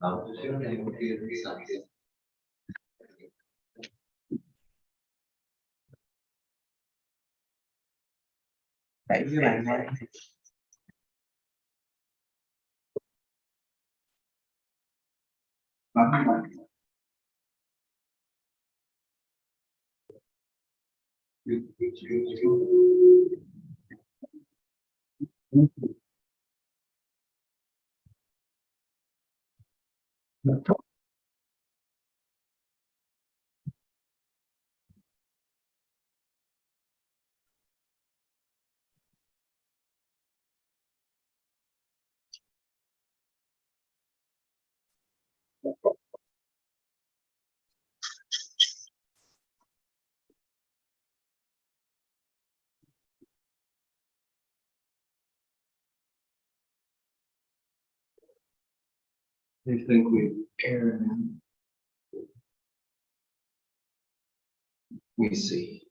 Đẩy với bạn thôi. Bấm bạn. I think we error now. We see.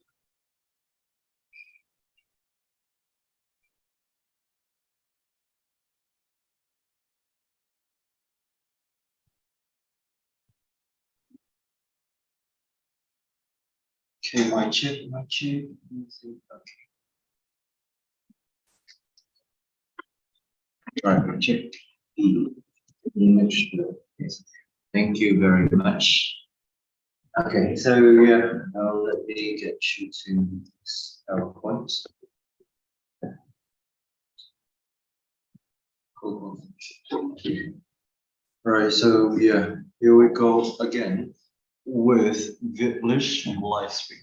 Okay, my chip. Okay. Right, my chip. Image. Yes. Thank you very much. Okay, so yeah, let me get you to this PowerPoint. Cool. Right, so yeah, here we go again with Viplish live stream.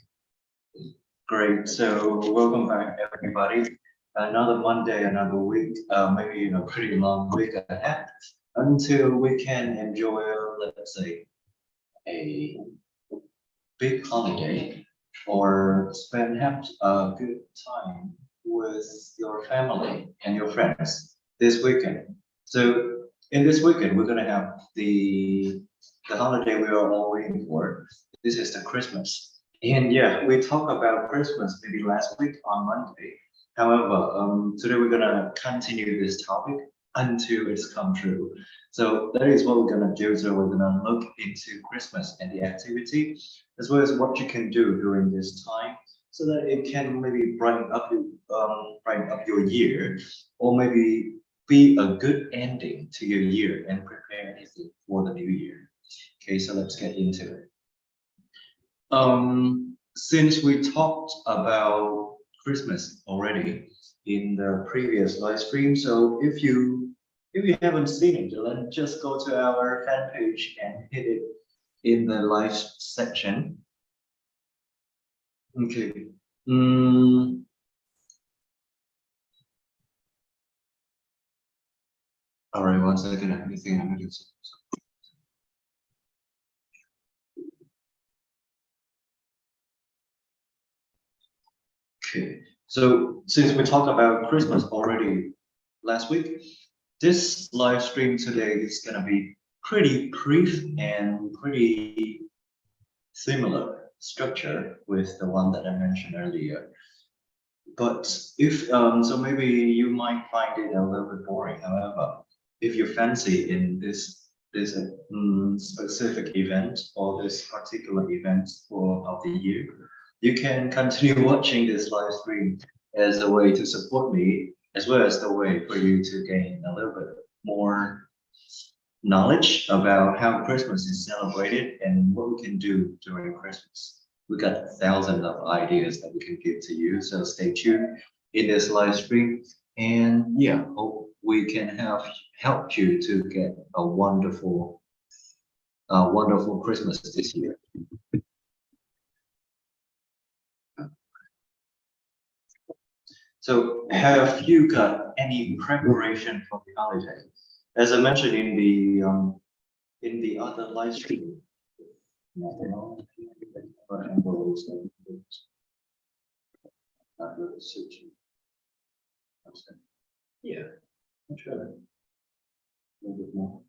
Great, so welcome back everybody. Another Monday, another week, maybe a pretty long week ahead until we can enjoy, let's say, a big holiday or have a good time with your family and your friends this weekend. So in this weekend, we're gonna have the holiday we are all waiting for. This is the Christmas. And yeah, we talked about Christmas maybe last week on Monday. However, today we're gonna continue this topic until it's come true. So that is what we're gonna do. So we're gonna look into Christmas and the activity, as well as what you can do during this time, so that it can maybe brighten up your year, or maybe be a good ending to your year and prepare anything for the new year. Okay, so let's get into it. Since we talked about Christmas already in the previous live stream, so if you haven't seen it, then just go to our fan page and hit it in the live section. Okay. All right, 1 second. I think I'm gonna do something. Okay, so since we talked about Christmas already last week, this live stream today is gonna be pretty brief and pretty similar structure with the one that I mentioned earlier. But if so, maybe you might find it a little bit boring. However, if you fancy in this specific event or this particular event of the year, you can continue watching this live stream as a way to support me, as well as the way for you to gain a little bit more knowledge about how Christmas is celebrated and what we can do during Christmas. We got thousands of ideas that we can give to you, so stay tuned in this live stream. And yeah, hope we can have helped you to get a wonderful Christmas this year. So have you got any preparation for the holiday? As I mentioned in the other live stream. Yeah, I'll try that. A little bit more.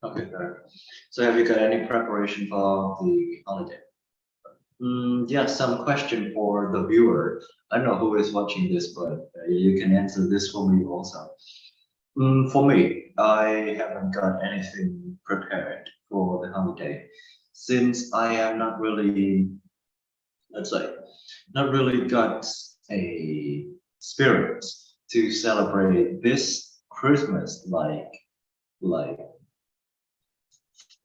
Okay, there. So have you got any preparation for the holiday? Yeah, some question for the viewer. I don't know who is watching this, but you can answer this for me also. For me, I haven't got anything prepared for the holiday since I am not really, let's say, not really got a spirit to celebrate this Christmas like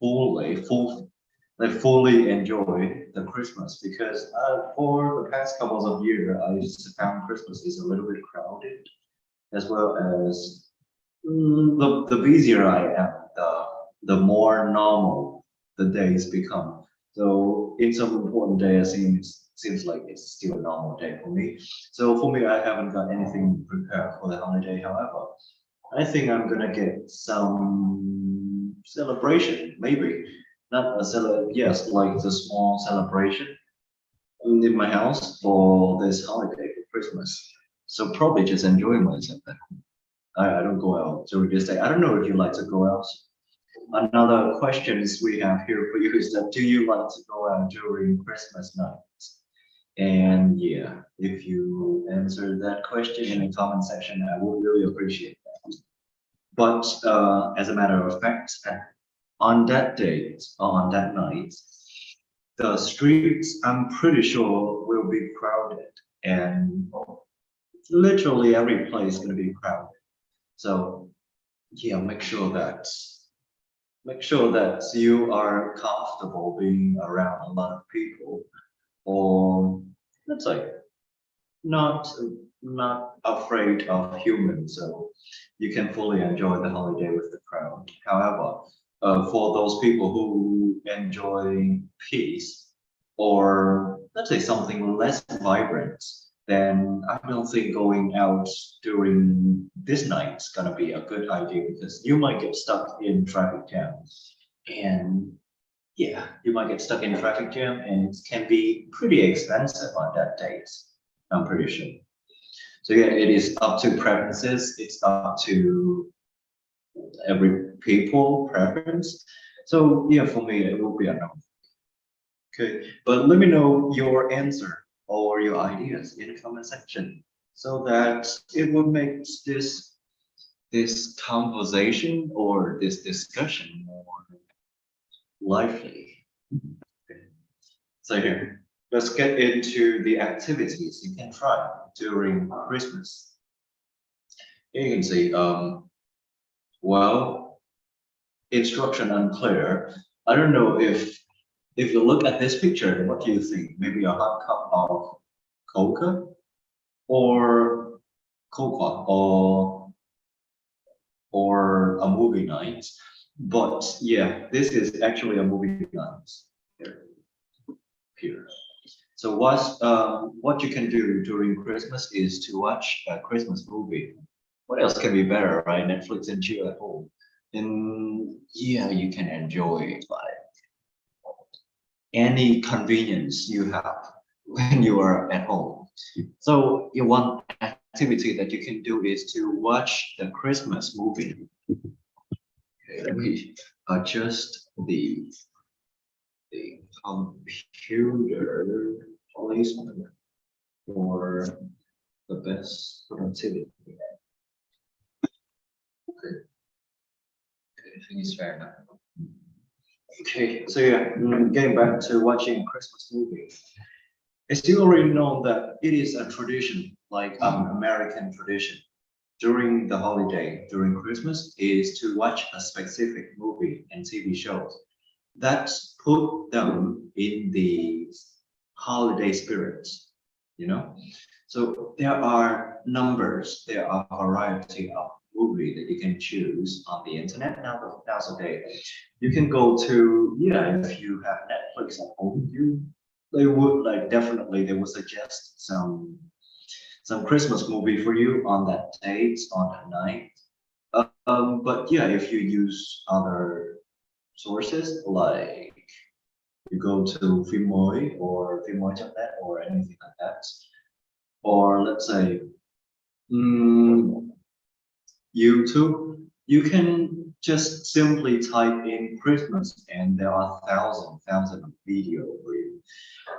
full like fully enjoy the Christmas because for the past couple of years I just found Christmas is a little bit crowded as well as the busier I am, the more normal the days become. So in some important day, it seems like it's still a normal day for me. So for me, I haven't got anything prepared for the holiday. However, I think I'm gonna get some celebration, maybe not a yes, like the small celebration in my house for this holiday for Christmas. So probably just enjoy myself. I don't go out during this day. I don't know if you like to go out. Another questions we have here for you is that do you like to go out during Christmas night? And yeah, if you answer that question in the comment section, I would really appreciate that. But as a matter of fact, on that date, on that night, the streets, I'm pretty sure, will be crowded, and literally every place is going to be crowded. So yeah, make sure that you are comfortable being around a lot of people, or let's say not not afraid of humans, so you can fully enjoy the holiday with the crowd. However, for those people who enjoy peace or let's say something less vibrant, then I don't think going out during this night is gonna be a good idea because you might get stuck in traffic jam. And yeah, you might get stuck in traffic jam and it can be pretty expensive on that date, I'm pretty sure. So yeah, it is up to preferences. It's up to every people preference. So yeah, for me, it will be a no. Okay, but let me know your answer or your ideas in the comment section so that it would make this conversation or this discussion more lively. Okay. So here, let's get into the activities you can try during Christmas. Here you can see, well, instruction unclear. I don't know if you look at this picture, what do you think? Maybe a hot cup of coca or cocoa or a movie night. But yeah, this is actually a movie night here. Here. So what you can do during Christmas is to watch a Christmas movie. What else can be better, right? Netflix and chill at home. And yeah, you can enjoy like any convenience you have when you are at home. So one activity that you can do is to watch the Christmas movie. Okay, let me adjust the computer placement for the best productivity. Okay, I think it's fair enough. Okay, so yeah, getting back to watching Christmas movies. It's still already known that it is a tradition, like American tradition, during the holiday, during Christmas, is to watch a specific movie and TV shows that put them in the holiday spirits, you know? So there are numbers, there are variety of movie that you can choose on the internet nowadays. You can go to, yeah, if you have Netflix at home, they would like definitely they would suggest some Christmas movie for you on that date, on that night. But yeah, if you use other sources like you go to Filmoy or Filmoy.net or anything like that, or let's say mm, YouTube, you can just simply type in Christmas and there are thousands of video for you.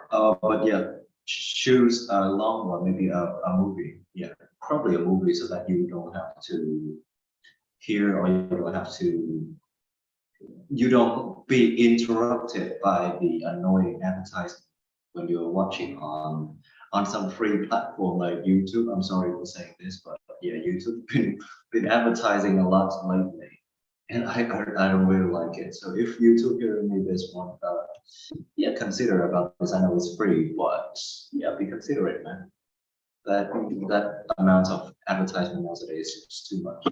But yeah, choose a long one, maybe a movie. Yeah, probably a movie so that you don't have to hear or you don't have to, you don't be interrupted by the annoying advertisement when you're watching on some free platform like YouTube. I'm sorry for saying this, but yeah, YouTube been advertising a lot lately, and I don't really like it. So if YouTube hearing me this one, yeah, consider about this. I know it's free, but yeah, be considerate, man. That amount of advertisement nowadays is too much.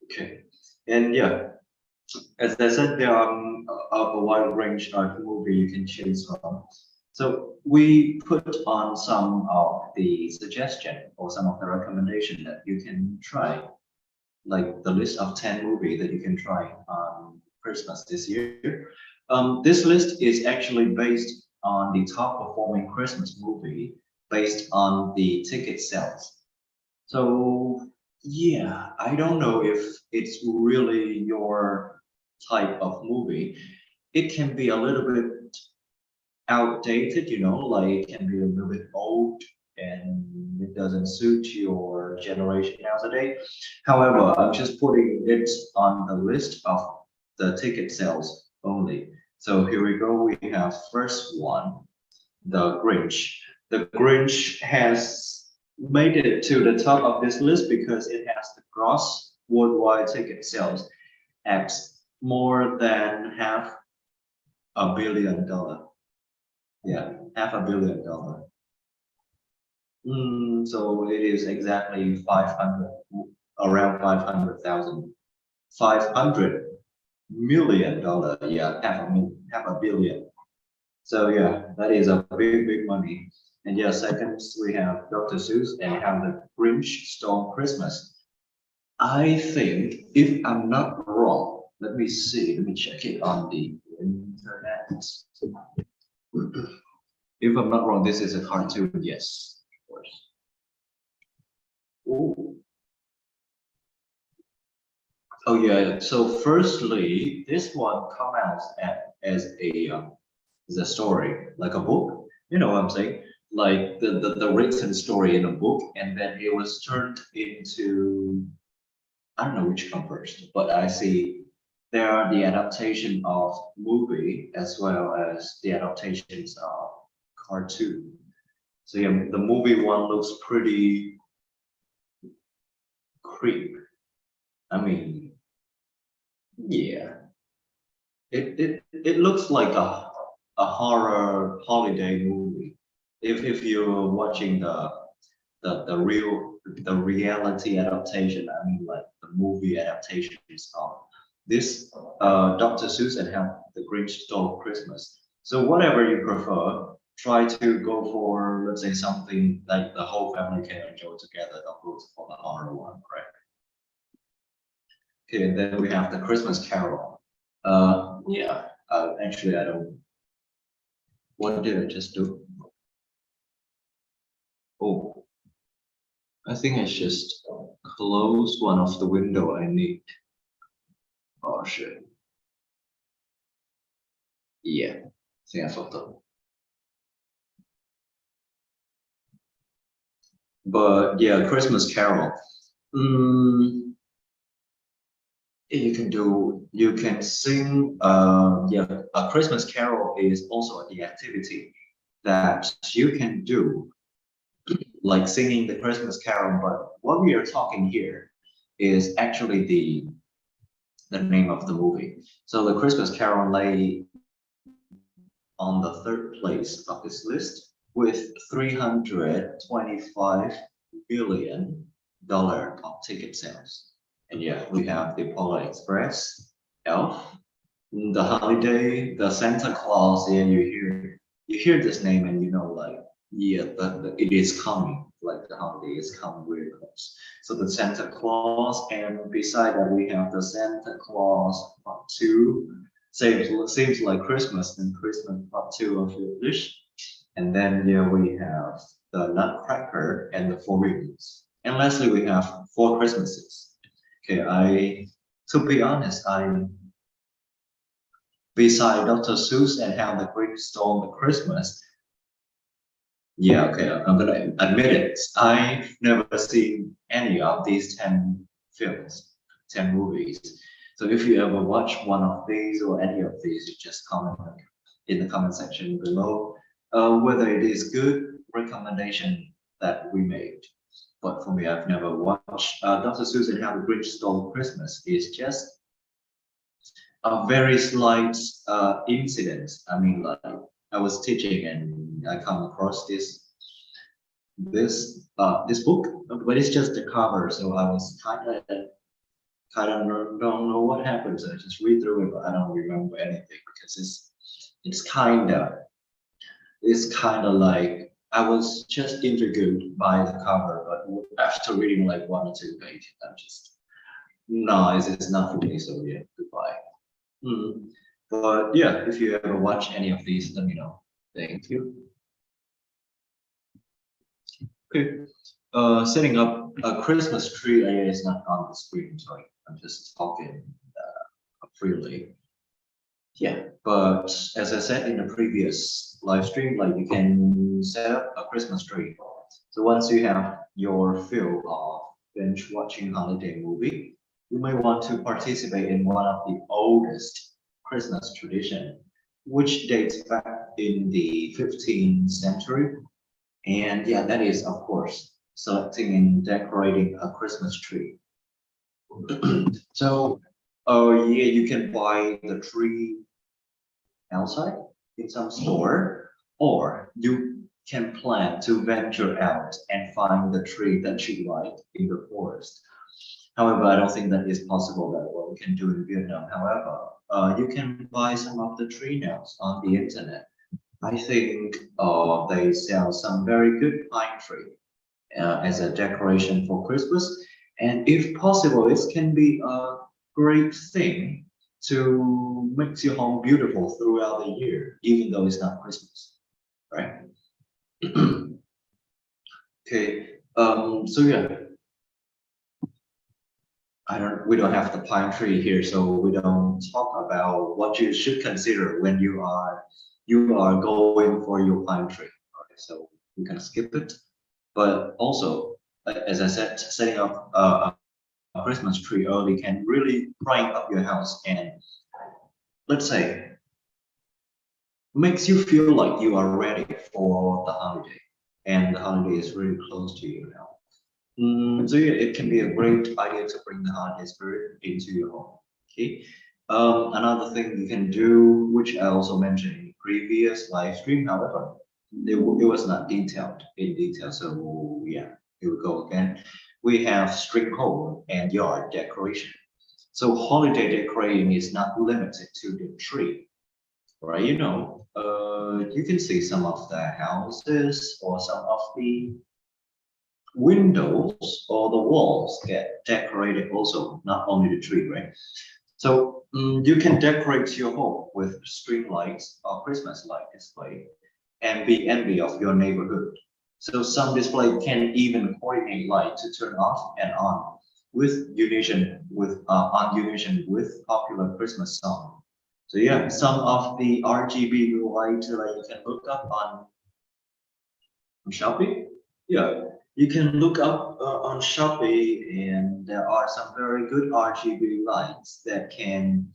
Okay, and yeah, as I said, there are a wide range of movie you can choose from. So we put on some of the suggestion or some of the recommendation that you can try, like the list of 10 movies that you can try on Christmas this year. This list is actually based on the top performing Christmas movie based on the ticket sales. So yeah, I don't know if it's really your type of movie. It can be a little bit outdated, like it can be a little bit old and it doesn't suit your generation nowadays. However, I'm just putting it on the list of the ticket sales only. So here we go. We have first one, The Grinch. The Grinch has made it to the top of this list because it has the gross worldwide ticket sales at more than $500 million. Yeah, $500 million. So it is exactly 500, around 500,000, $500 million. Yeah, half a billion. So yeah, that is a big money. And yeah, second we have Dr. Seuss and have the Grinch Stole Christmas. I think, if I'm not wrong, let me see, let me check it on the internet. If I'm not wrong, this is a cartoon, yes, of course. Ooh. Oh yeah, so firstly, this one comes out as a story, like a book. You know what I'm saying? Like the written story in a book, and then it was turned into, I don't know which come first, but I see there are the adaptation of movie as well as the adaptations of cartoon. So yeah, the movie one looks pretty creep. I mean, yeah, it looks like a horror holiday movie. If you're watching the reality adaptation, I mean like the movie adaptations of this Dr. Seuss and have the Grinch Stole Christmas. So whatever you prefer, try to go for, let's say, something like the whole family can enjoy together. Don't go for the horror one, right? Okay, and then we have the Christmas Carol. Yeah, actually I don't. What did I just do? Oh, I think I just closed one of the window I need. Oh shit. Yeah, I think I fucked up. But yeah, Christmas Carol. Mm, you can sing. Yeah, a Christmas Carol is also the activity that you can do, like singing the Christmas Carol. But what we are talking here is actually the name of the movie. So the Christmas Carol lay on the third place of this list with $325 billion of ticket sales. And yeah, we have the Polar Express, Elf, the Holiday, the Santa Claus. Yeah, you hear this name and you know like yeah, it is coming. Like the holiday is coming really close. So the Santa Claus, and beside that we have the Santa Claus Part Two. Seems like Christmas and Christmas Part Two of English. And then yeah, we have the Nutcracker and the Four Rings. And lastly, we have Four Christmases. Okay, to be honest, beside Dr. Seuss and How the Grinch Stole the Christmas, yeah, okay, I'm gonna admit it. I've never seen any of these 10 films. 10 movies. So if you ever watch one of these or any of these, you just comment in the comment section below whether it is good recommendation that we made. But for me, I've never watched Dr. Seuss and How the Grinch Stole Christmas. Is just a very slight incident. I mean, like I was teaching and I come across this book, but it's just the cover. So I was kind of don't know what happened. So I just read through it, but I don't remember anything because it's kind of like I was just intrigued by the cover, but after reading like one or two pages, I'm just no, it's not for me. So yeah, goodbye. Hmm. But yeah, if you ever watch any of these, let me know. Thank you. Okay. Setting up a Christmas tree is not on the screen, so I'm just talking freely. Yeah, but as I said in the previous live stream, like you can set up a Christmas tree. So once you have your fill of binge watching holiday movie, you may want to participate in one of the oldest Christmas tradition, which dates back in the 15th century. And yeah, that is of course selecting and decorating a Christmas tree. So, oh yeah, you can buy the tree outside in some store, or you can plan to venture out and find the tree that you like in the forest. However, I don't think that is possible that what we can do in Vietnam. However, you can buy some of the tree nails on the internet. I think they sell some very good pine tree as a decoration for Christmas. And if possible, it can be a great thing to make your home beautiful throughout the year, even though it's not Christmas, right? Okay. So yeah, we don't have the pine tree here, so we don't talk about what you should consider when you are going for your pine tree. Okay, so we can skip it. But also, as I said, setting up a Christmas tree early can really brighten up your house and let's say makes you feel like you are ready for the holiday and the holiday is really close to you now. So yeah, it can be a great idea to bring the holiday spirit into your home. Okay. Another thing you can do, which I also mentioned in the previous live stream, however, it was not detailed in detail. So yeah, here we go again. We have string home and yard decoration. So holiday decorating is not limited to the tree, right? You can see some of the houses or some of the windows or the walls get decorated also, not only the tree, right? So you can decorate your home with string lights or Christmas light display and be envy of your neighborhood. So some display can even coordinate light to turn off and on on unison with popular Christmas song. So yeah, some of the RGB light you can look up on Shopee. Yeah, you can look up on Shopee, and there are some very good RGB lights that can.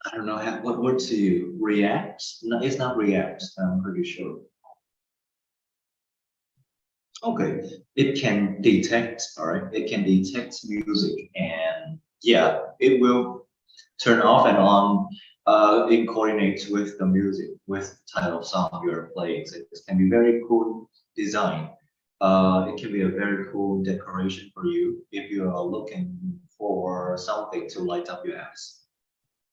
I don't know what word to use. React? No, it's not react. I'm pretty sure. Okay, it can detect. All right, it can detect music, and yeah, it will turn off and on in coordinates with the music, with the type of song you're playing. So this can be very cool design. It can be a very cool decoration for you if you are looking for something to light up your house.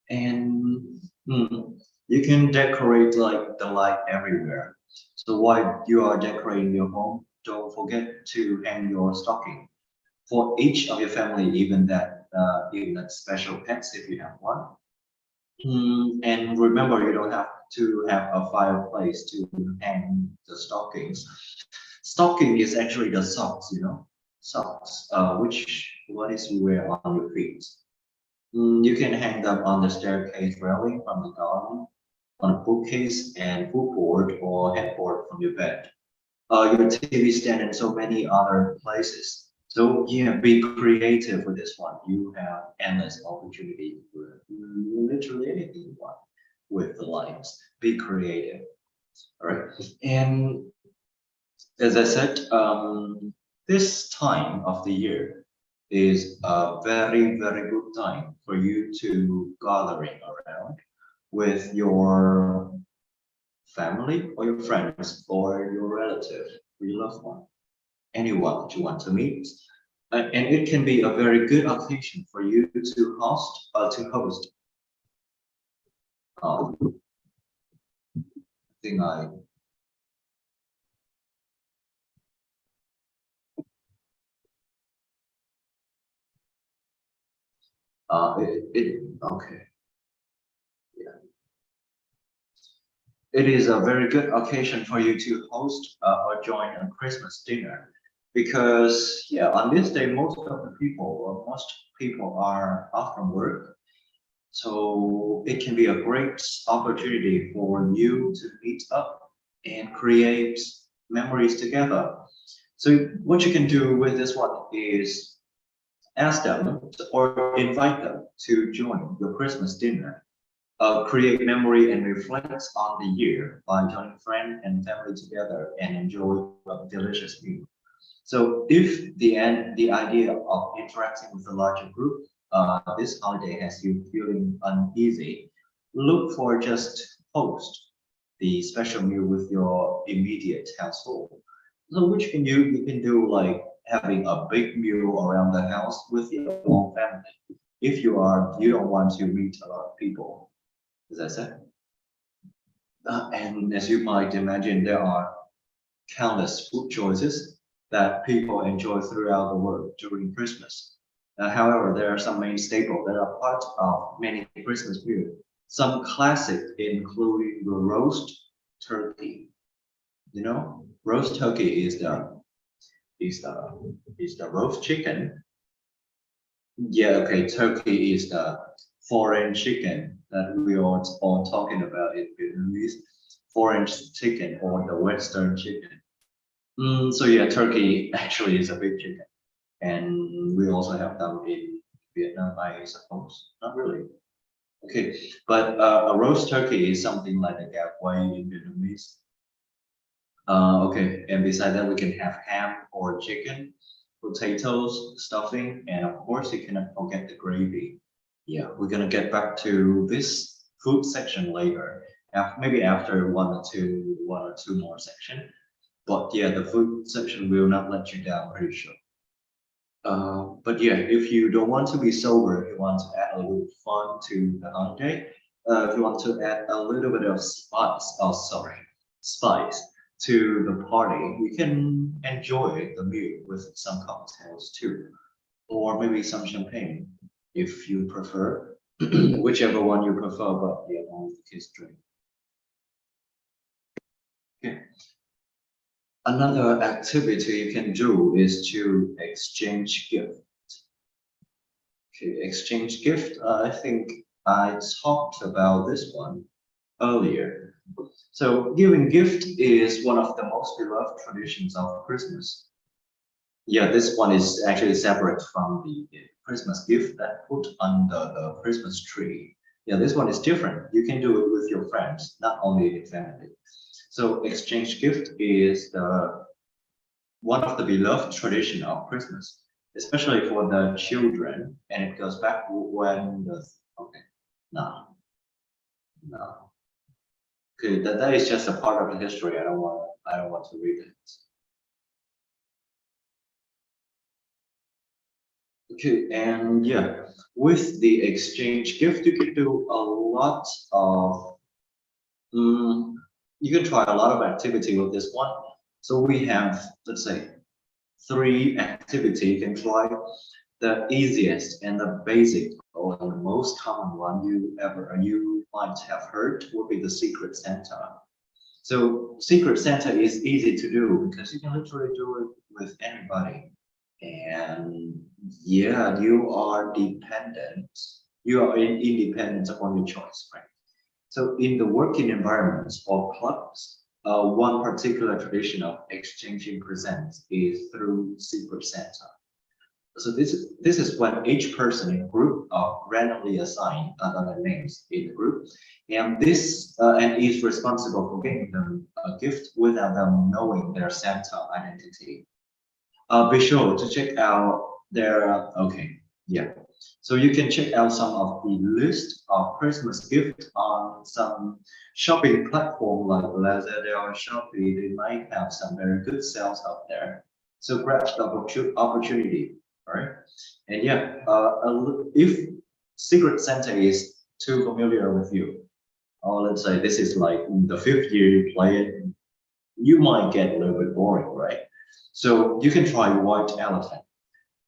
And you can decorate like the light everywhere. So while you are decorating your home, don't forget to hang your stocking for each of your family, even that special pets if you have one. And remember, you don't have to have a fireplace to hang the stockings. Stocking is actually the socks, socks, which what is you wear on your feet. You can hang them on the staircase railing from the garden, on a bookcase and footboard or headboard from your bed. Your TV stand and so many other places. So yeah, be creative with this one. You have endless opportunity for literally anything you want with the lights. Be creative. All right. And as I said, this time of the year is a very, very good time for you to gathering around with your family or your friends or your relative or your loved one, anyone that you want to meet. And it can be a very good occasion for you to host. I think okay. Yeah. It is a very good occasion for you to host or join a Christmas dinner because yeah, on this day most people are off from work, so it can be a great opportunity for you to meet up and create memories together. So what you can do with this one is ask them or invite them to join your Christmas dinner, create memory and reflect on the year by joining friends and family together and enjoy a delicious meal. So if the idea of interacting with a larger group, this holiday has you feeling uneasy, look for just host the special meal with your immediate household. So which you can do like having a big meal around the house with your own family. If you don't want to meet a lot of people, as I said. And as you might imagine, there are countless food choices that people enjoy throughout the world during Christmas. However, there are some main staples that are part of many Christmas meals. Some classic including the roast turkey. You know, roast turkey is the roast chicken. Yeah, okay. Turkey is the foreign chicken that we are all talking about in Vietnamese. Foreign chicken or the Western chicken. So yeah, turkey actually is a big chicken, and we also have them in Vietnam, I suppose. Not really. Okay, but a roast turkey is something like a gap quay in Vietnamese. Okay, and beside that we can have ham or chicken, potatoes, stuffing, and of course you cannot forget the gravy. Yeah, we're gonna get back to this food section later. Maybe after one or two more section. But yeah, the food section will not let you down, pretty sure. But yeah, if you don't want to be sober, if you want to add a little fun to the holiday, if you want to add a little bit of spice to the party, you can enjoy the meal with some cocktails too, or maybe some champagne if you prefer, whichever one you prefer, but yeah, only the kids drink. Okay. Another activity you can do is to exchange gift. Okay, exchange gift. I think I talked about this one earlier. So giving gift is one of the most beloved traditions of Christmas. Yeah, this one is actually separate from the Christmas gift that put under the Christmas tree. Yeah, this one is different. You can do it with your friends, not only the family. So exchange gift is the one of the beloved tradition of Christmas, especially for the children, and it goes back when the okay, no, no, okay, that is just a part of the history. I don't want to read it. Okay, and yeah, with the exchange gift, you can do a lot of mm, you can try a lot of activity with this one. So we have, let's say, three activity you can try. The easiest and the basic or the most common one you might have heard would be the Secret Santa. So Secret Santa is easy to do because you can literally do it with anybody. And yeah, you are dependent. You are independent upon your choice, right? So in the working environments or clubs, one particular tradition of exchanging presents is through Secret Santa. So this is when each person in a group are randomly assigned other names in the group, and this and is responsible for giving them a gift without them knowing their Santa identity. Be sure to check out their okay, yeah. So you can check out some of the list of Christmas gifts on some shopping platform like Lazada or Shopee. They might have some very good sales out there. So grab the opportunity, right? And yeah, if Secret Santa is too familiar with you, or let's say this is like the fifth year you play it, you might get a little bit boring, right? So you can try White Elephant.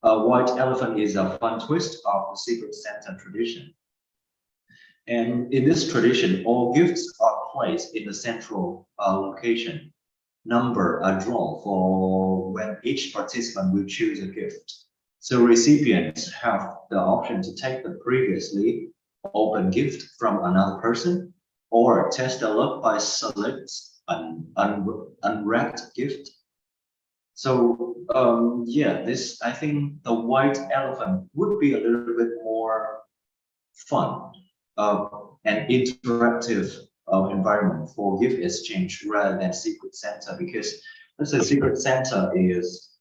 White Elephant is a fun twist of the Secret Santa tradition. And in this tradition, all gifts are placed in the central location. Number are drawn for when each participant will choose a gift. So recipients have the option to take the previously open gift from another person or test their luck by select an unwrapped gift. So yeah, this I think the white elephant would be a little bit more fun uh, and interactive environment for gift exchange rather than Secret Santa because let's say Secret Santa is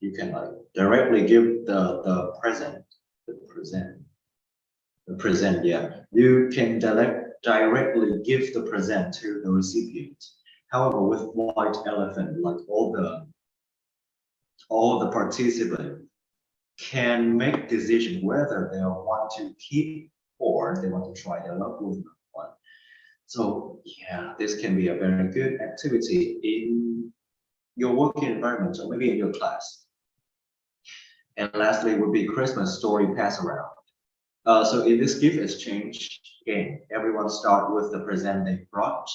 you can like directly give the present the present, yeah. You can directly give the present to the recipient. However, with white elephant, like all the participants can make decision whether they want to keep or they want to try their luck with one. So yeah, this can be a very good activity in your working environment or maybe in your class. And lastly would be Christmas story pass around. So in this gift exchange game, everyone start with the present they brought.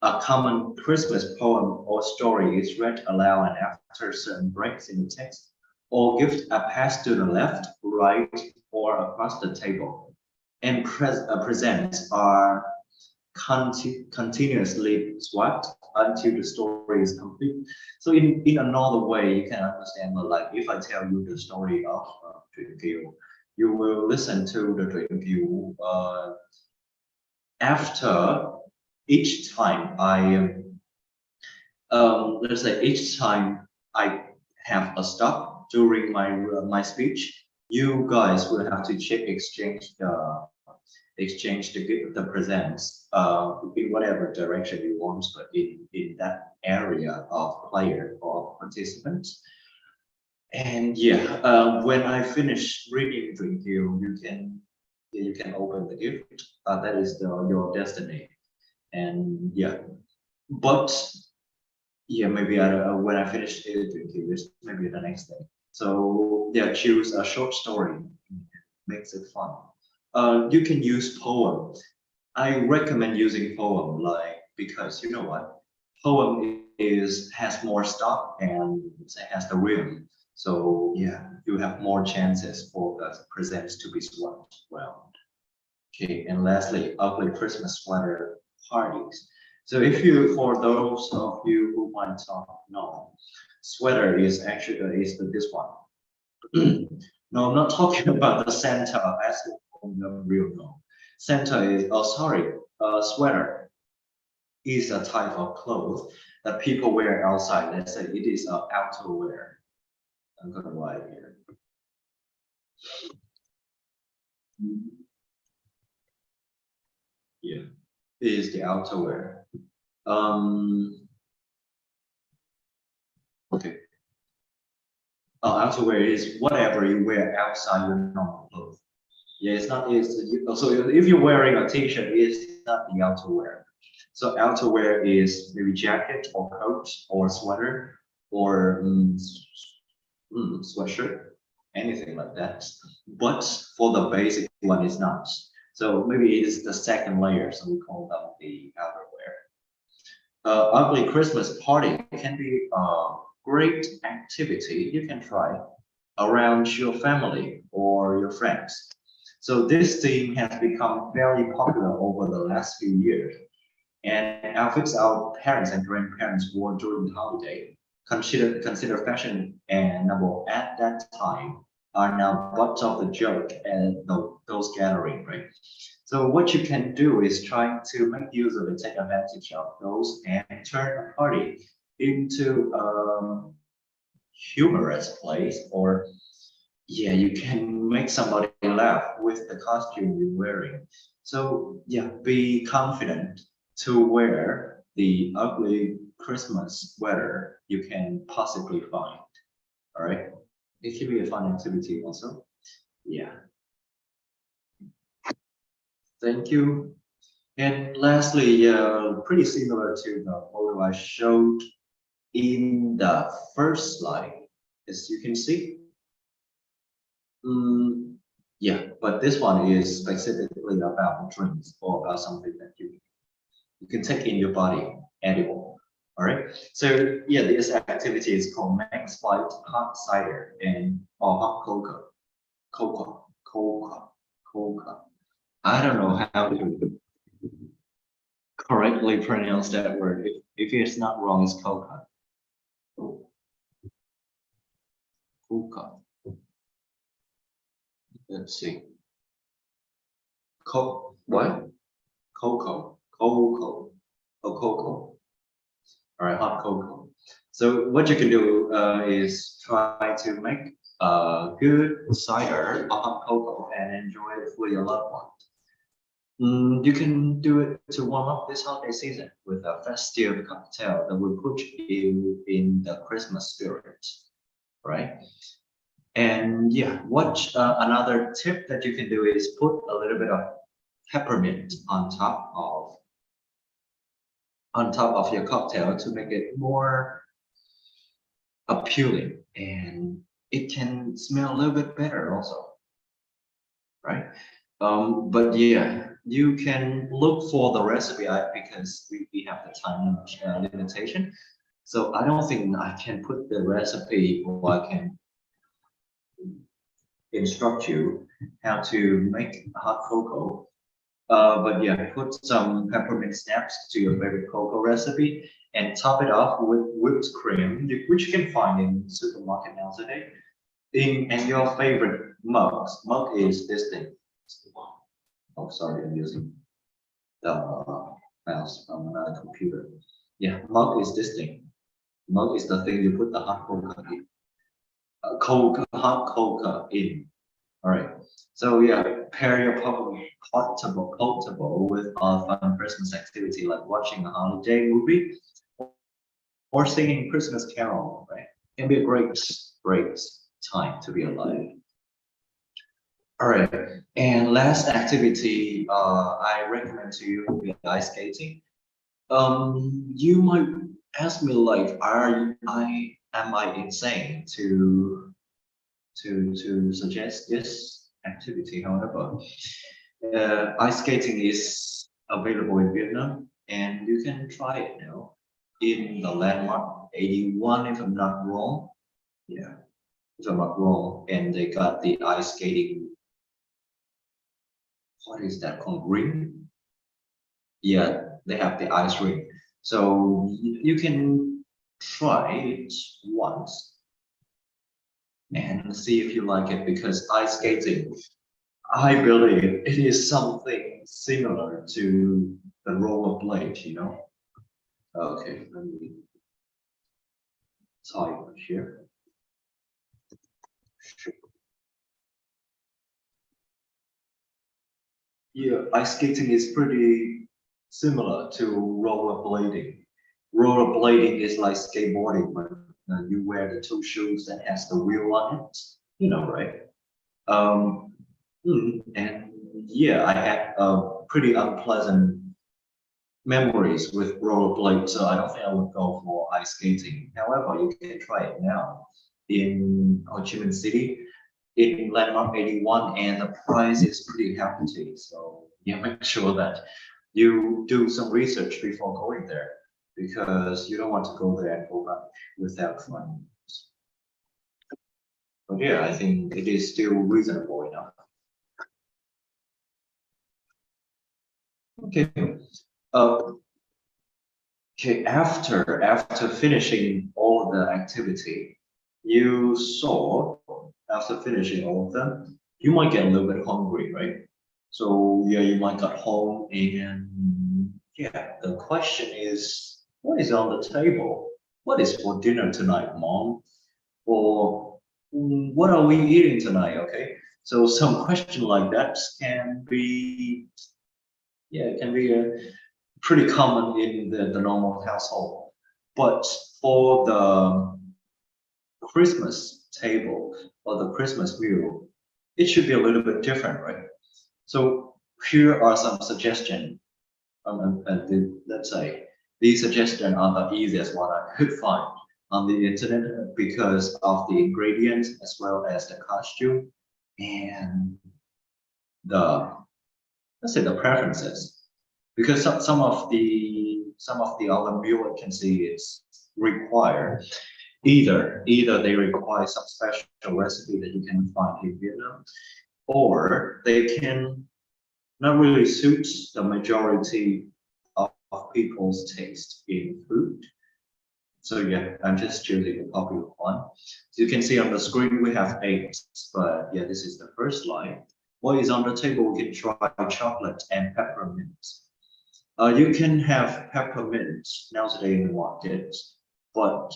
A common Christmas poem or story is read aloud, and after certain breaks in the text, all gifts are passed to the left, right, or across the table. And presents are continuously swapped until the story is complete. So in another way, you can understand that, like if I tell you the story of Twinkle, you will listen to the Twinkle after each time let's say each time I have a stop during my speech, you guys will have to exchange the presents in whatever direction you want, but in that area of player or participants. And yeah, when I finish reading Drink you can open the gift. That is your destiny. And yeah, but yeah, maybe when I finish drinking this, maybe the next day. So yeah, choose a short story, makes it fun. You can use poem. I recommend using poem, like because you know what, poem has more stuff and it has the rhythm. So yeah, you have more chances for the presents to be swapped well. Okay, and lastly, ugly Christmas sweater parties. So if you, for those of you who might not know, sweater is actually this one. No, I'm not talking about the Santa as the real no. Santa is, oh sorry, sweater is a type of clothes that people wear outside. Let's say it is outerwear. I'm gonna write here. Yeah, it is the outerwear. Okay. Outerwear is whatever you wear outside your normal clothes. Yeah, it's not. So if you're wearing a t-shirt, it's not the outerwear. So outerwear is maybe jacket or coat or sweater or sweatshirt, anything like that. But for the basic one, it's not. So maybe it is the second layer. So we call them the outerwear. Ugly Christmas party can be a great activity you can try around your family or your friends. So this theme has become very popular over the last few years, and outfits our parents and grandparents wore during the holiday consider fashion and novel at that time are now butts of the joke at those gathering, right? So what you can do is trying to make use of it, take advantage of those, and turn a party into a humorous place, or yeah, you can make somebody laugh with the costume you're wearing. So yeah, be confident to wear the ugly Christmas sweater you can possibly find. All right, it can be a fun activity also. Yeah, thank you. And lastly, pretty similar to the photo I showed in the first slide, as you can see. Yeah, but this one is specifically about drinks or about something that you can take in your body, edible. All right. So yeah, this activity is called Max Fight Hot Cider and or hot cocoa, cocoa. I don't know how to correctly pronounce that word. If it's not wrong, it's coca. Coca. Let's see. What? Cocoa. Oh, cocoa. All right, hot cocoa. So what you can do is try to make a good cider or hot cocoa and enjoy it with your loved ones. You can do it to warm up this holiday season with a festive cocktail that will put you in the Christmas spirit, right? And yeah, what another tip that you can do is put a little bit of peppermint on top of your cocktail to make it more appealing, and it can smell a little bit better also, right? But yeah, you can look for the recipe because we have the time limitation. So I don't think I can put the recipe or I can instruct you how to make hot cocoa. But yeah, put some peppermint snaps to your favorite cocoa recipe and top it off with whipped cream, which you can find in supermarket nowadays. And your favorite mugs. Mug is this thing. Oh, sorry, I'm using the mouse from another computer. Yeah, mug is this thing. Mug is the thing you put the hot cocoa in. Hot cocoa in. All right. So yeah, pair your portable with a fun Christmas activity like watching a holiday movie or singing Christmas carol. Right, it can be a great time to be alive. All right. And last activity I recommend to you will be ice skating. You might ask me like, am I insane to suggest this activity? However, ice skating is available in Vietnam, and you can try it now in the landmark 81, if I'm not wrong. Yeah, if I'm not wrong, and they got the ice skating. What is that called? Ring? Yeah, they have the ice rink. So you can try it once and see if you like it, because ice skating, I believe it is something similar to the rollerblade, you know? Okay, let me type here. Yeah, ice skating is pretty similar to rollerblading. Rollerblading is like skateboarding, but you wear the two shoes that has the wheel on it, you know, right? Um, and yeah, I had pretty unpleasant memories with rollerblade, so I don't think I would go for ice skating. However, you can try it now in Ho Chi Minh City in Landmark 81, and the price is pretty hefty. So yeah, make sure that you do some research before going there, because you don't want to go there and go back without fun. But yeah, I think it is still reasonable enough. Okay. Uh, Okay, after finishing all the activity, you saw after finishing all of them, you might get a little bit hungry, right? So yeah, you might get home and yeah, the question is, what is on the table? What is for dinner tonight, mom? Or what are we eating tonight? Okay, so some question like that can be, yeah, it can be pretty common in the normal household. But for the Christmas table or the Christmas meal, it should be a little bit different, right? So here are some suggestions. Let's say these suggestions are the easiest one I could find on the internet because of the ingredients as well as the costume and the, let's say, the preferences. Because some of the other meal I can see is require either they require some special recipe that you can find in Vietnam, or they can not really suit the majority of people's taste in food. So yeah, I'm just choosing a popular one. So you can see on the screen we have eight, but yeah, this is the first line. What is on the table? We can try chocolate and peppermint. You can have peppermint nowadays in the market, but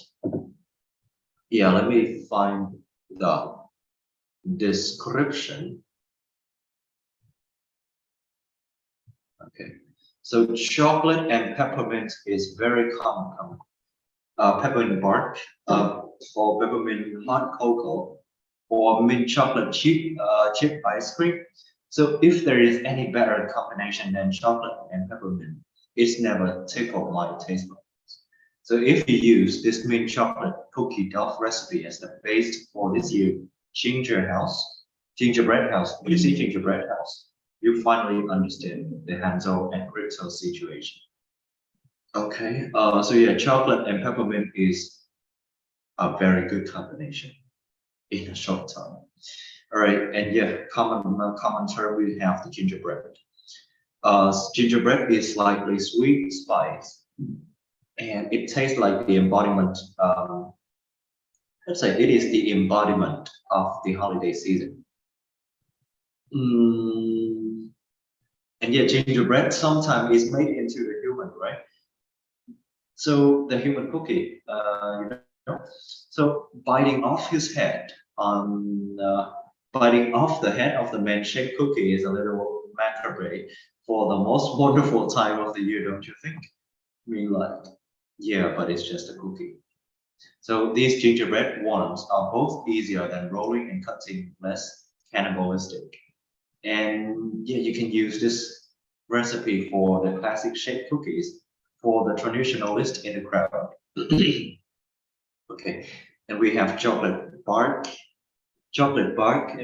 yeah, let me find the description. Okay, so chocolate and peppermint is very common. Peppermint bark, or peppermint hot cocoa, or mint chocolate chip ice cream. So if there is any better combination than chocolate and peppermint, it's never tickled my taste buds. So if you use this mint chocolate cookie dough recipe as the base for this year gingerbread house, when you see gingerbread house, you finally understand the Hansel and Gretel situation. Okay, so yeah, chocolate and peppermint is a very good combination in a short time. All right, and yeah, common term we have the gingerbread. Gingerbread is slightly sweet spice, and it tastes like the embodiment. Let's say it is the embodiment of the holiday season. Mm, and yet, gingerbread sometimes is made into a human, right? So the human cookie, so biting off his head on biting off the head of the man-shaped cookie is a little macabre for the most wonderful time of the year, don't you think? I mean, like, yeah, but it's just a cookie. So these gingerbread ones are both easier than rolling and cutting, less cannibalistic. And yeah, you can use this recipe for the classic shaped cookies for the traditionalist in the crowd. Okay, and we have chocolate bark. Chocolate bark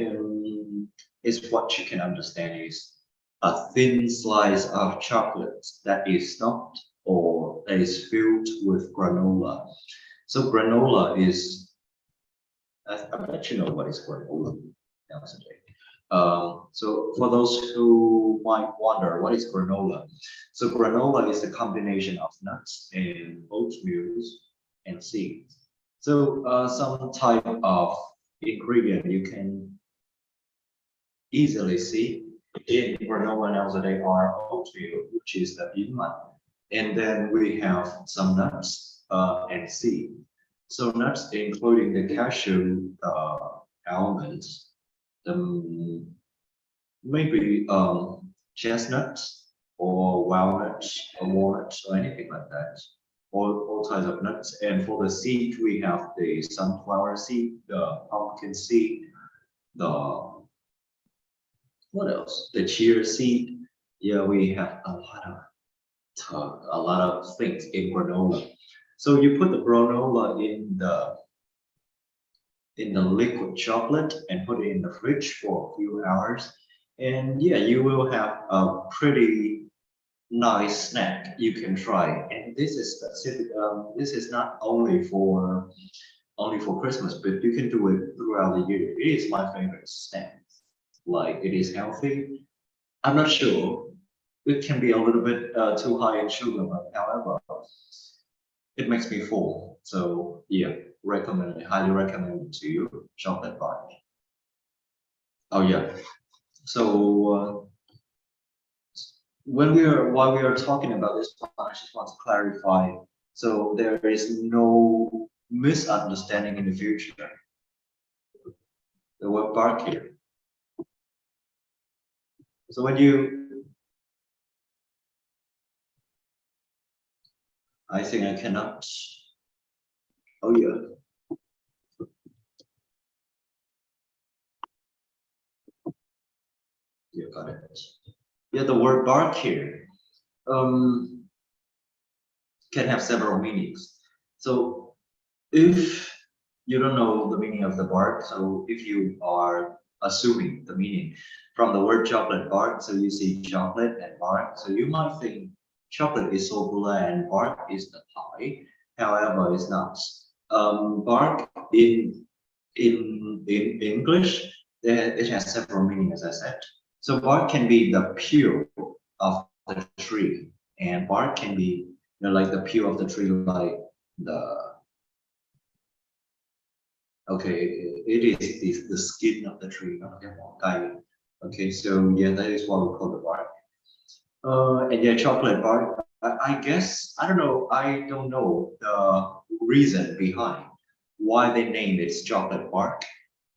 is what you can understand is a thin slice of chocolate that is stuffed or that is filled with granola. So granola is, I bet you know what is granola nowadays. So for those who might wonder, what is granola? So granola is a combination of nuts and oatmeal and seeds. So some type of ingredient you can easily see in granola nowadays are oatmeal, which is the inlet, and then we have some nuts and seed. So nuts including the cashew, almonds, the maybe chestnuts or walnuts or walnuts or anything like that. All types of nuts. And for the seed, we have the sunflower seed, the pumpkin seed, the what else? The chia seed. Yeah, we have a lot of things in granola. So you put the granola in the liquid chocolate and put it in the fridge for a few hours. And yeah, you will have a pretty nice snack you can try. And this is specific, this is not only for Christmas, but you can do it throughout the year. It is my favorite snack. Like it is healthy. I'm not sure. It can be a little bit too high in sugar, but however, it makes me full. So yeah, highly recommend it to you, chocolate bar. Oh yeah. So while we are talking about this one, I just want to clarify. So there is no misunderstanding in the future. The word bark here. So when you, I think I cannot. Oh yeah. You got it. Yeah, the word bark here um, can have several meanings. So if you don't know the meaning of the bark, so if you are assuming the meaning from the word chocolate bark, so you see chocolate and bark, so you might think chocolate is so bland, bark is the pie. However, it's not. Bark in English, it has several meanings, as I said. So bark can be the peel of the tree, and bark can be like the peel of the tree, like the okay, it is the skin of the tree, not the guy. Okay, so yeah, that is what we call the bark. And yeah, chocolate bark. I guess I don't know. I don't know the reason behind why they named it chocolate bark.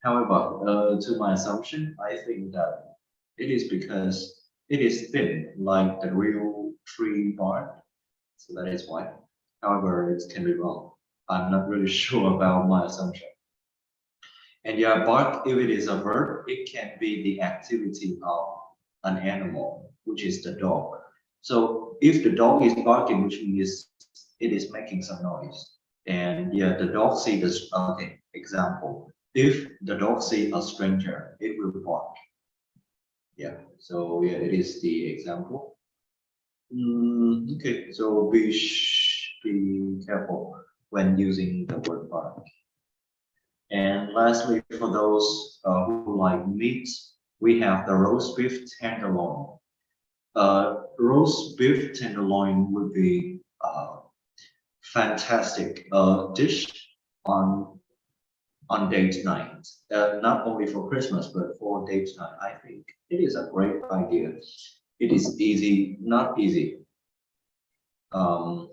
However, to my assumption, I think that it is because it is thin, like the real tree bark. So that is why. However, it can be wrong. I'm not really sure about my assumption. And yeah, bark, if it is a verb, it can be the activity of an animal, which is the dog. So if the dog is barking, which means it is making some noise. And yeah, the dog see this, okay, example. If the dog see a stranger, it will bark. Yeah, so yeah, it is the example. Okay, so be careful when using the word bark. And lastly, for those who like meat, we have the roast beef tenderloin. Roast beef tenderloin would be a fantastic dish on date night. Not only for Christmas, but for date night. I think it is a great idea. It is easy, not easy. Um,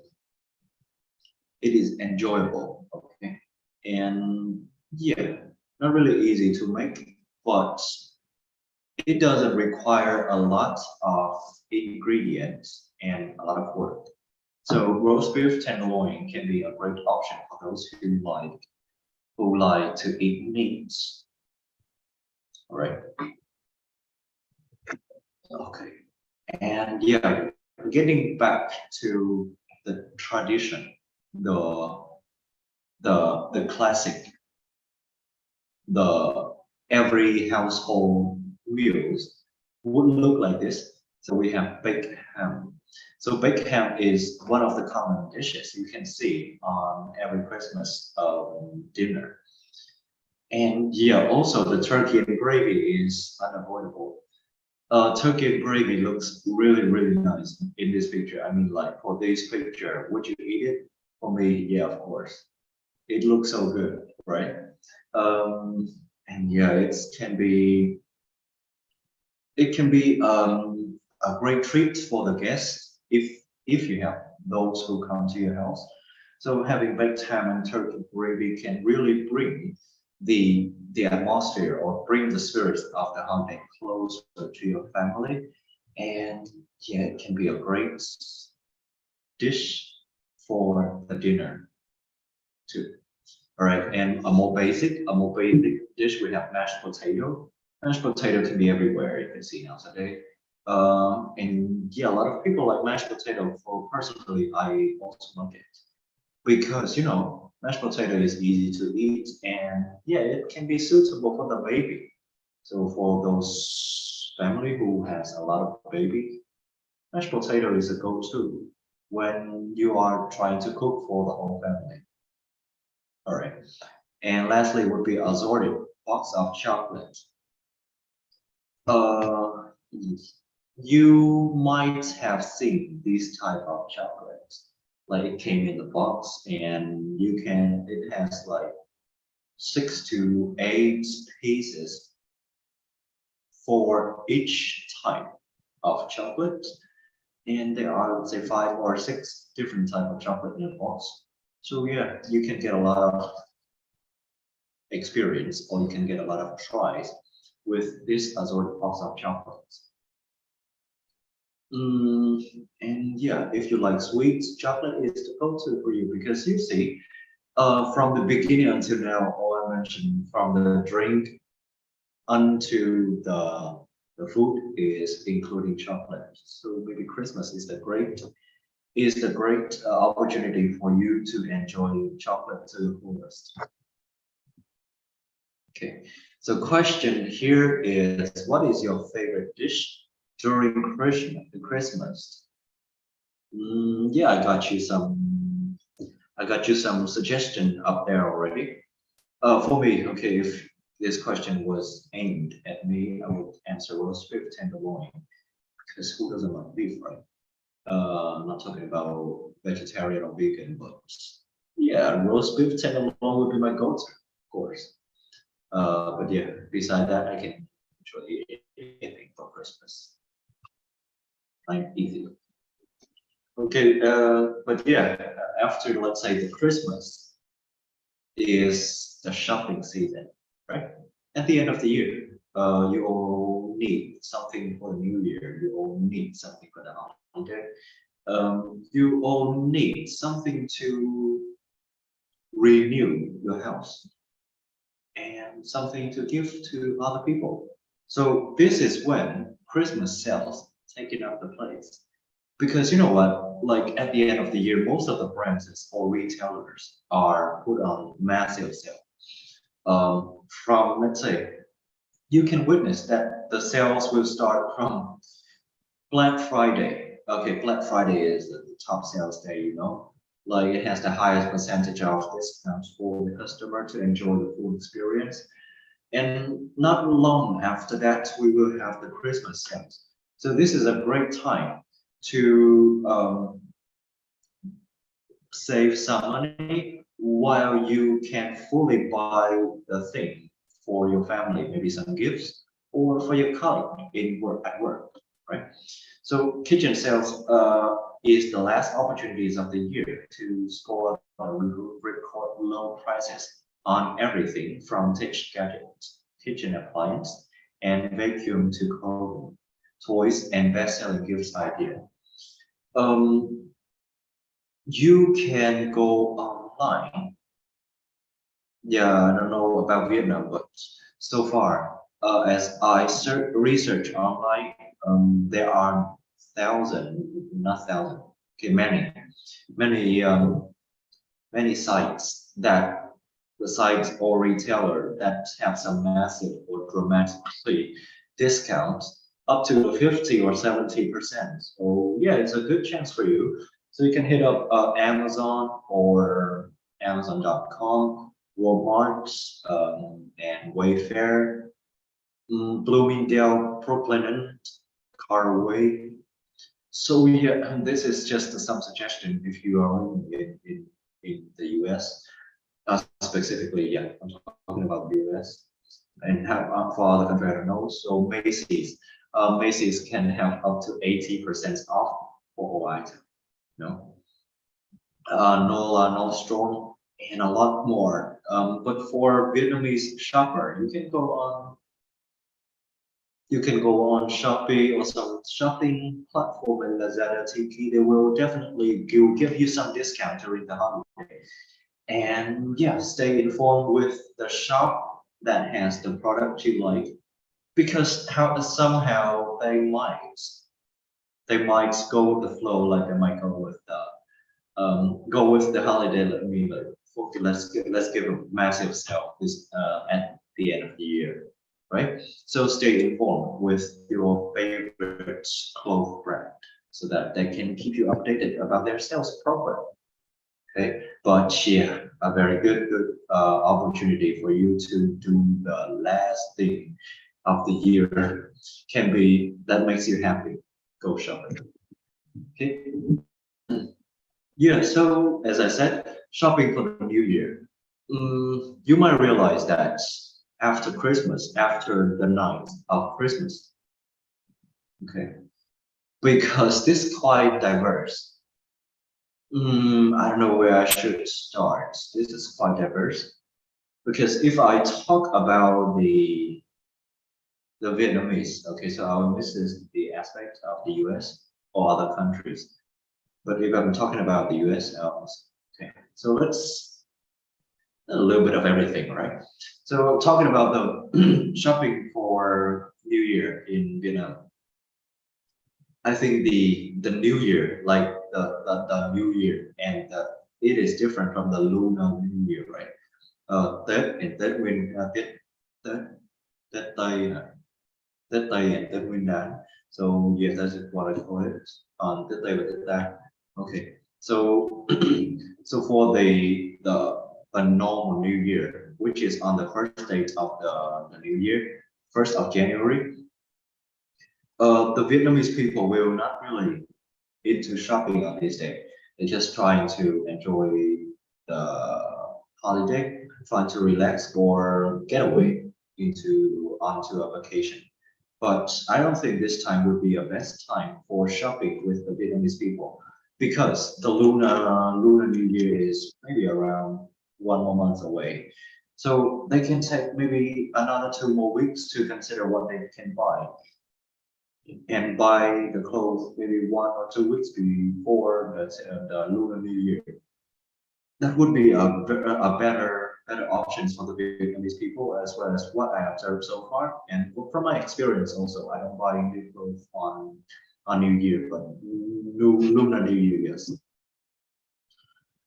it is enjoyable. Okay, and yeah, not really easy to make, but it doesn't require a lot of ingredients and a lot of work. So roast beef tenderloin can be a great option for those who like to eat meat. All right. Okay. And yeah, getting back to the tradition, the the classic, the every household meals would look like this. So we have baked ham. So baked ham is one of the common dishes you can see on every Christmas dinner. And yeah, also the turkey and gravy is unavoidable. Turkey and gravy looks really, really nice in this picture. I mean, like for this picture, would you eat it? For me, yeah, of course. It looks so good, right? Um, and yeah, it can be a great treat for the guests if you have those who come to your house. So having baked ham and turkey gravy can really bring the atmosphere or bring the spirits of the holiday closer to your family. And yeah, it can be a great dish for the dinner too. All right, and a more basic dish, we have mashed potato. Mashed potato can be everywhere, you can see nowadays. And yeah, a lot of people like mashed potato. For personally, I also like it because mashed potato is easy to eat, and yeah, it can be suitable for the baby. So for those family who has a lot of baby, mashed potato is a go-to when you are trying to cook for the whole family. All right. And lastly would be assorted box of chocolate. You might have seen these type of chocolates, Like it came in the box, and it has like 6 to 8 pieces for each type of chocolate. And there are, let's say, 5 or 6 different type of chocolate in a box. So yeah, you can get a lot of experience, or you can get a lot of tries with this assorted box of chocolates. And yeah, if you like sweets, chocolate is the go-to for you, because you see, from the beginning until now, all I mentioned, from the drink unto the food, is including chocolate. So maybe Christmas is the great opportunity for you to enjoy chocolate to the fullest. Okay, so question here is, what is your favorite dish during Christmas? Yeah, I got you some suggestion up there already. For me, okay, if this question was aimed at me, I would answer roast beef tenderloin, because who doesn't like beef, right? I'm not talking about vegetarian or vegan, but yeah, roast beef tenderloin would be my go-to, of course. But yeah, beside that, I can enjoy anything for Christmas. I'm easy. Okay, but yeah, after, let's say, the Christmas is the shopping season, right? At the end of the year, you all need something for the new year. You all need something for the holiday. You all need something to renew your house, and something to give to other people. So this is when Christmas sales taking up the place. Because you know what, like at the end of the year, most of the brands or retailers are put on massive sale. From, let's say, you can witness that the sales will start from Black Friday. Okay, Black Friday is the top sales day, you know. Like it has the highest percentage of discounts for the customer to enjoy the full experience. And not long after that, we will have the Christmas sales. So this is a great time to save some money while you can fully buy the thing for your family, maybe some gifts, or for your colleague at work, right? So kitchen sales is the last opportunities of the year to score record low prices on everything from tech gadgets, kitchen appliance, and vacuum to clothing, toys, and best-selling gifts idea. Um, you can go online. Yeah, I don't know about Vietnam, but so far, as I research online, there are not thousand, okay, many, many sites the sites or retailer that have some massive or dramatically discounts up to 50 or 70%. So yeah, it's a good chance for you. So you can hit up Amazon or Amazon.com, Walmart, and Wayfair, Bloomingdale, Brooklyn, and Carway. So yeah, and this is just some suggestion if you are in the US. Specifically, yeah, I'm talking about the US, and have for other countries, I don't know. So Macy's can have up to 80% off for all items. You know, Nola, Nordstrom, and a lot more. But for Vietnamese shopper, you can go on Shopee or some shopping platform in Lazada, Tiki. They will definitely give you some discount during the holiday. And yeah, stay informed with the shop that has the product you like, because somehow they might go with the flow, like they might go with the holiday. Let me like, okay, let's give a massive sale this at the end of the year, right? So stay informed with your favorite clothes brand, so that they can keep you updated about their sales progress. Okay, but yeah, a very good opportunity for you to do the last thing of the year, can be that makes you happy. Go shopping. Okay. Yeah, so as I said, shopping for the new year. You might realize that after Christmas, after the night of Christmas, okay, because this is quite diverse. I don't know where I should start. This is quite diverse because if I talk about the Vietnamese, okay, so I will miss this, the aspect of the US or other countries. But if I'm talking about the US, okay, so let's a little bit of everything, right? So talking about the shopping for New Year in Vietnam, I think the New Year, like the New Year, and it is different from the Lunar New Year, right? Tết and Tết Nguyên Tết Tết Tết Tây Tết Tây and Tết Nguyên Đán. So yes, that's what I call it. Tết Tây và Tết Ta. Okay. So so for the normal New Year, which is on the first date of the New Year, 1st of January, the Vietnamese people will not really into shopping on this day. They're just trying to enjoy the holiday, trying to relax or get away into onto a vacation. But I don't think this time would be a best time for shopping with the Vietnamese people because the Lunar New Year is maybe around 1 more month away. So they can take maybe another 2 more weeks to consider what they can buy and buy the clothes maybe 1 or 2 weeks before the Lunar New Year. That would be a better options for the Vietnamese people as well as what I observed so far. And from my experience also, I don't buy new clothes on New Year, but Lunar New Year, yes.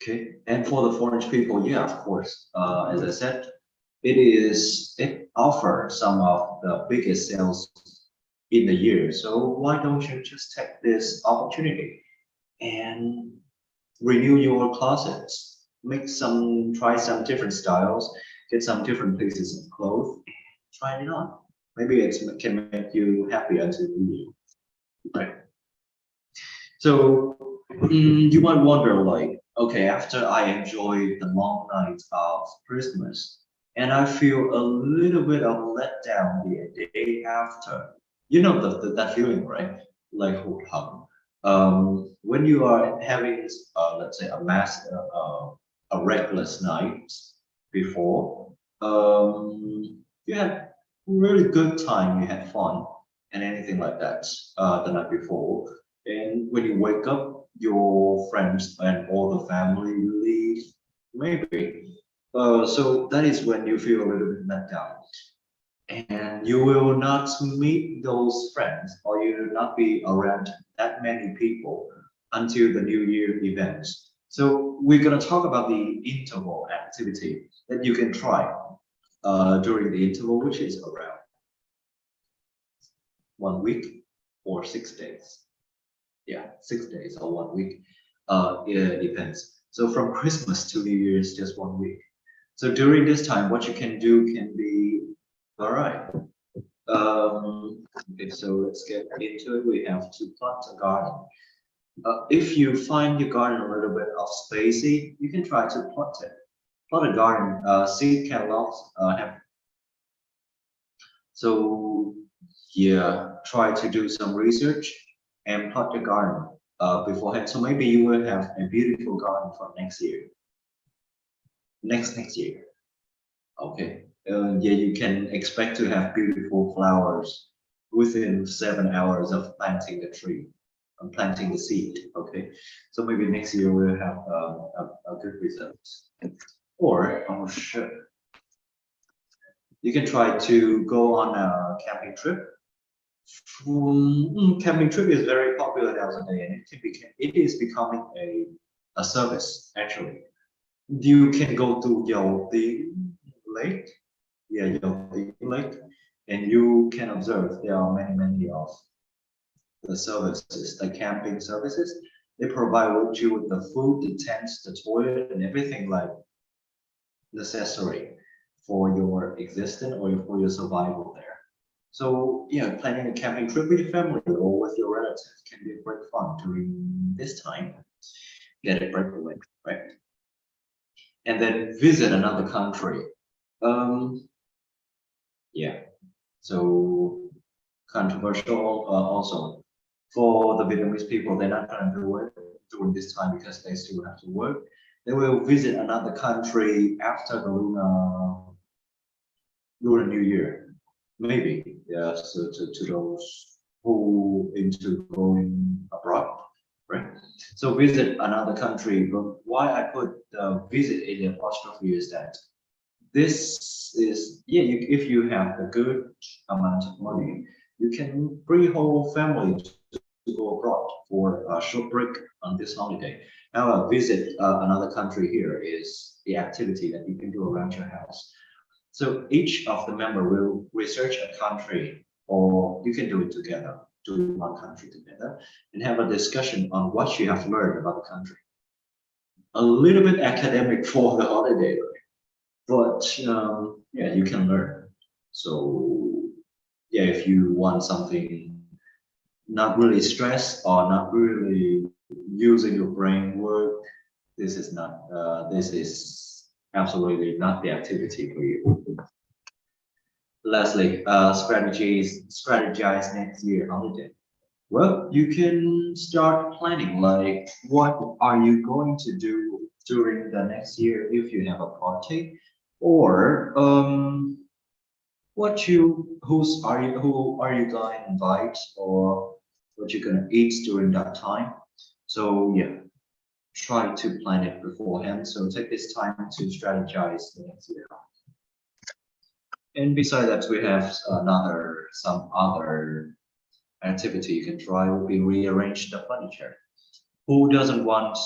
Okay. And for the foreign people, yeah, of course. As I said, it offers some of the biggest sales in the year. So why don't you just take this opportunity and renew your closets, try some different styles, get some different pieces of clothes, try it on. Maybe it can make you happy until New Year, right? So you might wonder, like, okay, after I enjoy the long night of Christmas, and I feel a little bit of letdown the day after. You know that feeling, right? Like when you are having, let's say, a reckless night before, you had really good time, you had fun, and anything like that the night before. And when you wake up, your friends and all the family leave, maybe. So that is when you feel a little bit let down. And you will not meet those friends or you will not be around that many people until the New Year events. So we're going to talk about the interval activity that you can try during the interval, which is around 1 week or 6 days. Yeah, 6 days or 1 week. It depends. So from Christmas to New Year's, just 1 week. So during this time, what you can do can be, all right. Okay, so let's get into it. We have to plant a garden. If you find your garden a little bit of spacey, you can try to plot it. Plot a garden. Seed catalogs have. So yeah, try to do some research and plot your garden beforehand. So maybe you will have a beautiful garden for next year. Next year. Okay. Yeah, you can expect to have beautiful flowers within 7 hours of planting the tree, planting the seed. Okay. So maybe next year we'll have a good result. Or, oh shit, you can try to go on a camping trip. Camping trip is very popular nowadays, and it is becoming a service actually. You can go to Dầu Tiếng Lake, yeah, Dầu Tiếng Lake, and you can observe there are many of the services, the camping services. They provide you with the food, the tents, the toilet, and everything like necessary for your existence or for your survival there. So yeah, planning a camping trip with your family or with your relatives can be great fun during this time. get a breakaway, right? And then visit another country. Yeah, so controversial also. For the Vietnamese people, they're not gonna do it during this time because they still have to work. They will visit another country after the Lunar New Year, maybe. Yeah, so to those who into going abroad, right? So visit another country. But why I put visit in the apostrophe is that this is, yeah, if you have a good amount of money, you can bring whole family to go abroad for a short break on this holiday. Now, visit another country here is the activity that you can do around your house. So each of the member will research a country, or you can do it together, do one country together, and have a discussion on what you have learned about the country. A little bit academic for the holiday, but yeah, you can learn. So yeah, if you want something not really stress or not really using your brain work, this is not this is absolutely not the activity for you. Lastly, strategize next year holiday. Well, you can start planning like what are you going to do during the next year if you have a party, or who are you going to invite, or what you're gonna eat during that time. So yeah, try to plan it beforehand. So take this time to strategize the next year. And besides that, we have some other activity you can try would be rearrange the furniture. Who doesn't want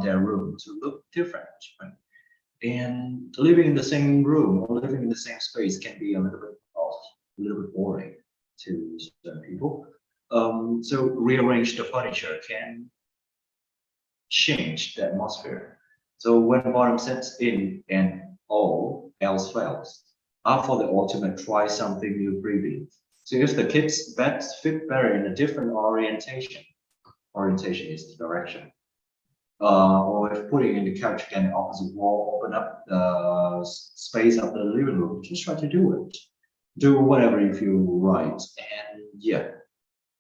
their room to look different, right? And living in the same room or living in the same space can be a little bit boring to certain people. So rearrange the furniture can change the atmosphere. So when bottom sets in and all else fails, opt for the ultimate try something new freebie. So if the kids' beds fit better in a different orientation is the direction. Or if putting in the couch again opposite wall, open up the space of the living room, just try to do it. Do whatever you feel right, and yeah,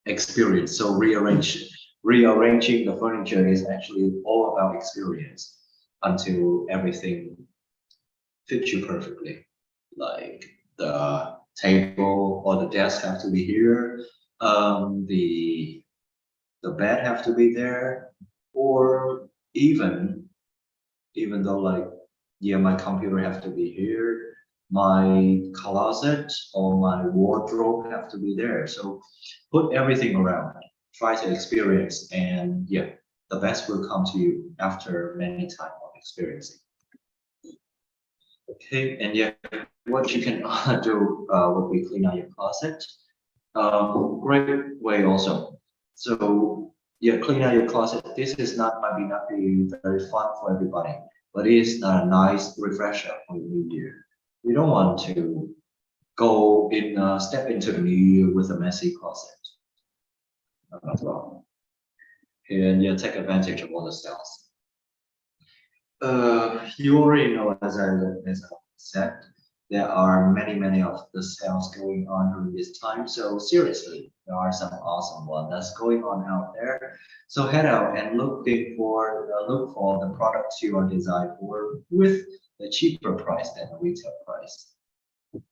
experience. So rearranging the furniture is actually all about experience until everything fits you perfectly. Like the table or the desk have to be here, the bed have to be there, or even though like, yeah, my computer have to be here, my closet or my wardrobe have to be there. So put everything around, try to experience, and yeah, the best will come to you after many time of experiencing. Okay, and yeah, what you can do would be clean out your closet. Great way also. So yeah, clean out your closet. This is not be very fun for everybody, but it is a nice refresher for the new year. You don't want to step into the new year with a messy closet. Not wrong. And yeah, take advantage of all the sales. You already know, as I said, there are many of the sales going on during this time. So seriously, there are some awesome one that's going on out there. So head out and look for the products you are designed for with a cheaper price than the retail price. And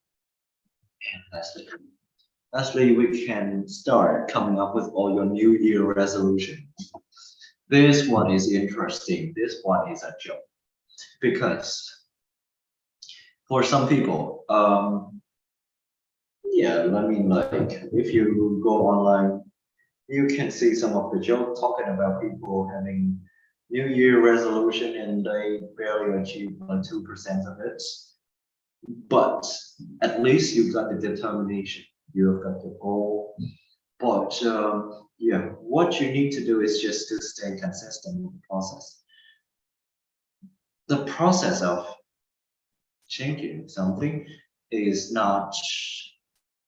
lastly, we can start coming up with all your New Year resolution. This one is interesting. This one is a joke because for some people, yeah, I mean, like if you go online, you can see some of the joke talking about people having New Year resolution and they barely achieve like 2% of it. But at least you've got the determination, you've got the goal. But yeah, what you need to do is just to stay consistent with the process. The process of changing something is not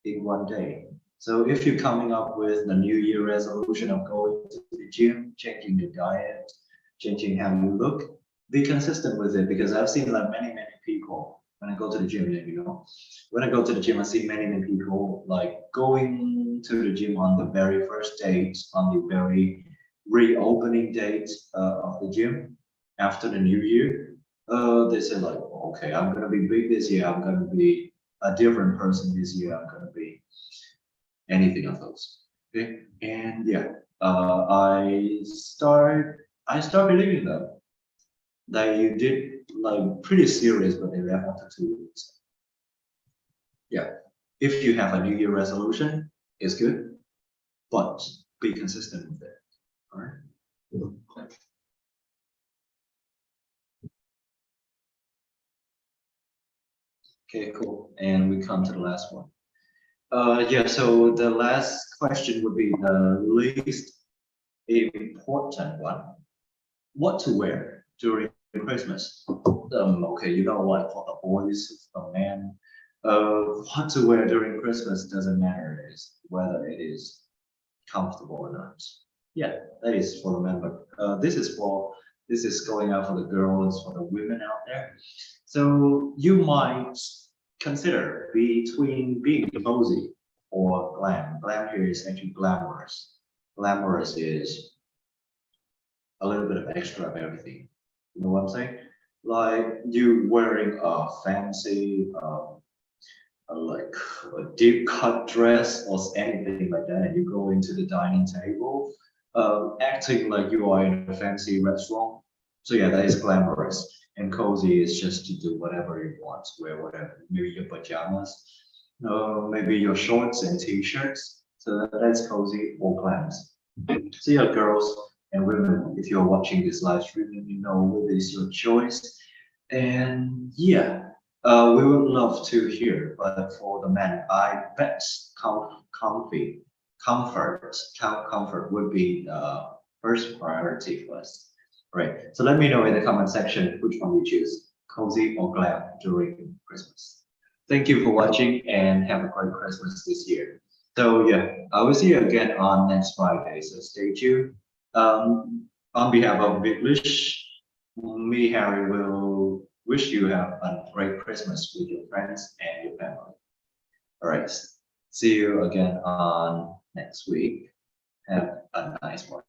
in one day. So if you're coming up with the New Year resolution of going to the gym, changing your diet, changing how you look, be consistent with it because I've seen like many people when I go to the gym, when I go to the gym, I see many people like going to the gym on the very first date, on the very reopening date of the gym after the New Year. They say like, okay, I'm gonna be big this year. I'm gonna be a different person this year. I'm gonna be anything of those. Okay, and yeah, I start believing them that you did like pretty serious, but they left after 2 weeks. Yeah, if you have a New Year resolution, it's good, but be consistent with it. All right. Okay, cool. And we come to the last one. Yeah, so the last question would be the least important one. What to wear during Christmas? Okay, you know what, for the boys, for men, what to wear during Christmas doesn't matter is whether it is comfortable or not. Yeah, that is for the member. This is going out for the girls, for the women out there. So you might consider between being cozy or glam. Glam here is actually glamorous. Glamorous is a little bit of extra of everything. You know what I'm saying? Like you wearing a fancy, like a deep cut dress or anything like that, and you go into the dining table, acting like you are in a fancy restaurant. So yeah, that is glamorous. And cozy is just to do whatever you want, wear whatever, maybe your pajamas, maybe your shorts and t-shirts. So that's cozy or glams. So yeah, girls and women, if you're watching this live stream, let me know what is your choice. And yeah, we would love to hear, but for the men, I bet comfort would be the first priority for us. Right. So let me know in the comment section which one you choose, cozy or glam during Christmas. Thank you for watching and have a great Christmas this year. So yeah, I will see you again on next Friday. So stay tuned. On behalf of Viglish, me, Harry, will wish you have a great Christmas with your friends and your family. All right. See you again on next week. Have a nice one.